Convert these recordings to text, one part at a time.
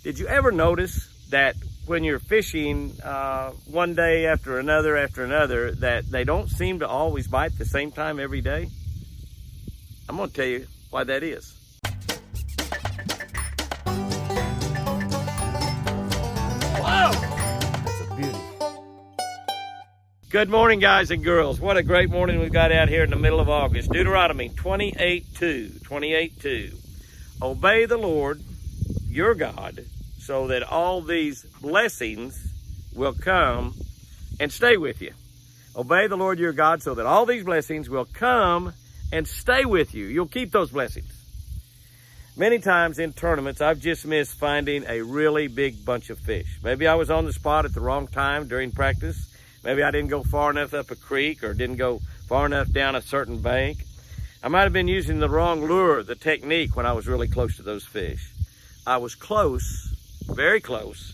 Did you ever notice that when you're fishing one day after another, that they don't seem to always bite the same time every day? I'm going to tell you why that is. Whoa! That's a beauty. Good morning, guys and girls. What a great morning we've got out here in the middle of August. Deuteronomy 28:2. Obey the Lord your God, so that all these blessings will come and stay with you. Obey the Lord your God, so that all these blessings will come and stay with you. You'll keep those blessings. Many times in tournaments, I've just missed finding a really big bunch of fish. Maybe I was on the spot at the wrong time during practice. Maybe I didn't go far enough up a creek or didn't go far enough down a certain bank. I might have been using the wrong lure, the technique, when I was really close to those fish. I was close, very close,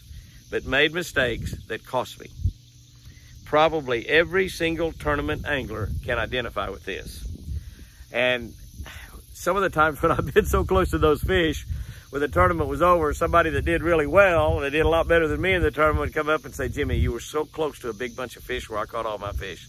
but made mistakes that cost me. Probably every single tournament angler can identify with this. And some of the times when I've been so close to those fish, when the tournament was over, somebody that did really well, they did a lot better than me in the tournament, would come up and say, Jimmy, you were so close to a big bunch of fish where I caught all my fish.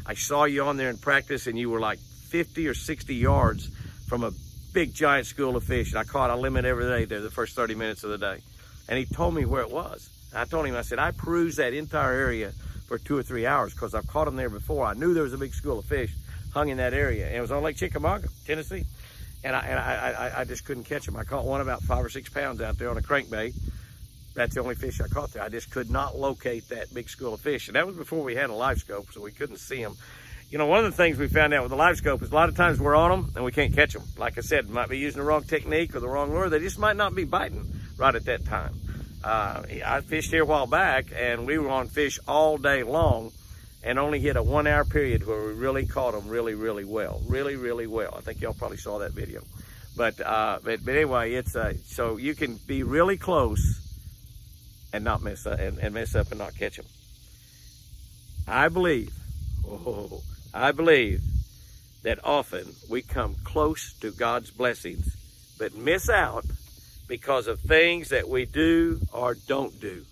I saw you on there in practice and you were like 50 or 60 yards from a big giant school of fish, and I caught a limit every day there the first 30 minutes of the day. And he told me where it was. And I told him, I said, I perused that entire area for 2 or 3 hours because I've caught them there before. I knew there was a big school of fish hung in that area, and it was on Lake Chickamauga, Tennessee. And I just couldn't catch them. I caught one about 5 or 6 pounds out there on a crankbait. That's the only fish I caught there. I just could not locate that big school of fish. And that was before we had a live scope, so we couldn't see them. You know, one of the things we found out with the live scope is a lot of times we're on them and we can't catch them. Like I said, might be using the wrong technique or the wrong lure. They just might not be biting right at that time. I fished here a while back and we were on fish all day long and only hit a 1 hour period where we really caught them really, really well. Really, really well. I think y'all probably saw that video. But anyway, it's so you can be really close and not mess up and mess up and not catch them. I believe that often we come close to God's blessings, but miss out because of things that we do or don't do.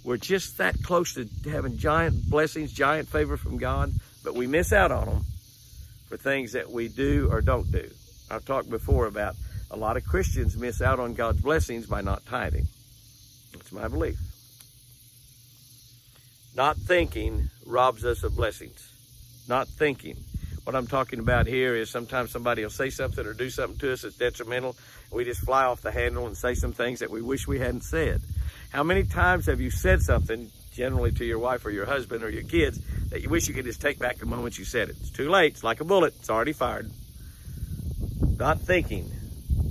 We're just that close to having giant blessings, giant favor from God, but we miss out on them for things that we do or don't do. I've talked before about a lot of Christians miss out on God's blessings by not tithing. That's my belief. Not thinking robs us of blessings. Not thinking. What I'm talking about here is sometimes somebody will say something or do something to us that's detrimental, and we just fly off the handle and say some things that we wish we hadn't said. How many times have you said something, generally to your wife or your husband or your kids, that you wish you could just take back the moment you said it? It's too late. It's like a bullet. It's already fired. Not thinking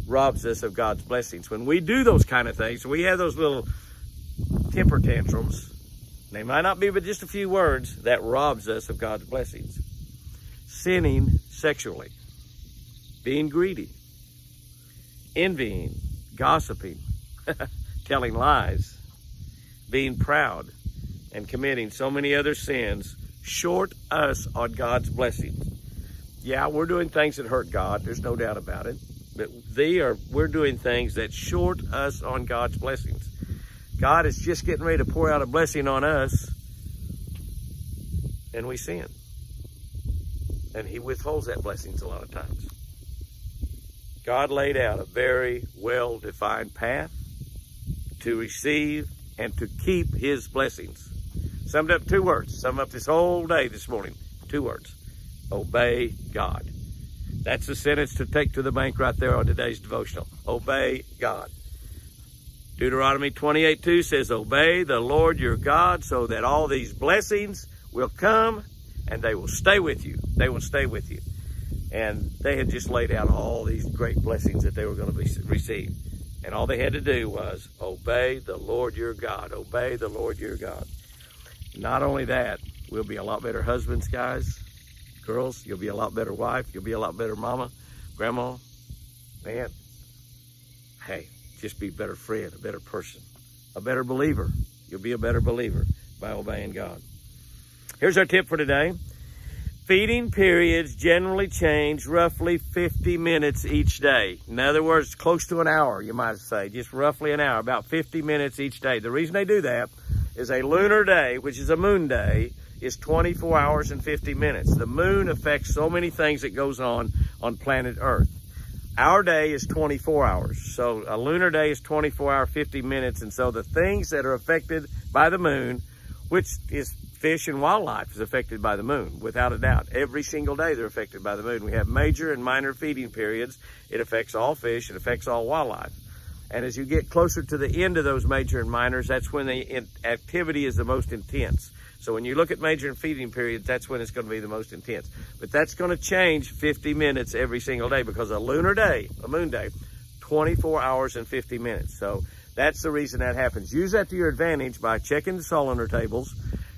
robs us of God's blessings. When we do those kind of things, we have those little temper tantrums. They might not be but just a few words, that robs us of God's blessings. Sinning sexually, being greedy, envying, gossiping, telling lies, being proud, and committing so many other sins short us on God's blessings. Yeah, we're doing things that hurt God. There's no doubt about it. But we're doing things that short us on God's blessings. God is just getting ready to pour out a blessing on us, and we sin. And he withholds that blessings a lot of times. God laid out a very well-defined path to receive and to keep his blessings. Summed up 2 words. Sum up this whole day this morning. 2 words. Obey God. That's the sentence to take to the bank right there on today's devotional. Obey God. Deuteronomy 28:2 says, obey the Lord your God so that all these blessings will come and they will stay with you. They will stay with you. And they had just laid out all these great blessings that they were going to receive. And all they had to do was obey the Lord your God. Obey the Lord your God. Not only that, we'll be a lot better husbands, guys, girls. You'll be a lot better wife. You'll be a lot better mama, grandma. Man, hey, just be a better friend, a better person, a better believer. You'll be a better believer by obeying God. Here's our tip for today. Feeding periods generally change roughly 50 minutes each day. In other words, close to an hour, you might say, just roughly an hour, about 50 minutes each day. The reason they do that is a lunar day, which is a moon day, is 24 hours and 50 minutes. The moon affects so many things that goes on planet Earth. Our day is 24 hours. So a lunar day is 24 hours, 50 minutes. And so the things that are affected by the moon, which is fish and wildlife, is affected by the moon, without a doubt. Every single day they're affected by the moon. We have major and minor feeding periods. It affects all fish. It affects all wildlife. And as you get closer to the end of those major and minors, that's when the activity is the most intense. So when you look at major and feeding periods, that's when it's going to be the most intense. But that's going to change 50 minutes every single day, because a lunar day, a moon day, 24 hours and 50 minutes. So that's the reason that happens. Use that to your advantage by checking the solar tables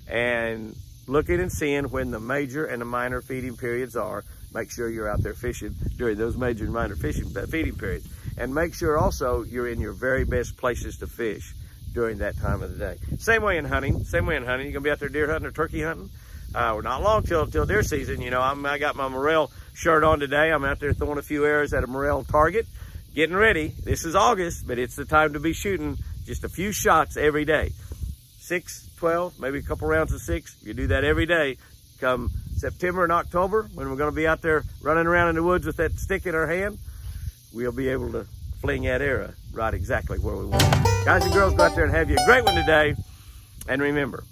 and looking and seeing when the major and the minor feeding periods are. Make sure you're out there fishing during those major and minor feeding periods. And make sure also you're in your very best places to fish during that time of the day. Same way in hunting. You're going to be out there deer hunting or turkey hunting. We're not long till deer season. You know, I got my morel shirt on today. I'm out there throwing a few arrows at a morel target, getting ready. This is August, but it's the time to be shooting just a few shots every day. 6, 12, maybe a couple rounds of 6. You do that every day. Come September and October, when we're going to be out there running around in the woods with that stick in our hand, we'll be able to fling that arrow right exactly where we want. Guys and girls, go out there and have you a great one today. And remember,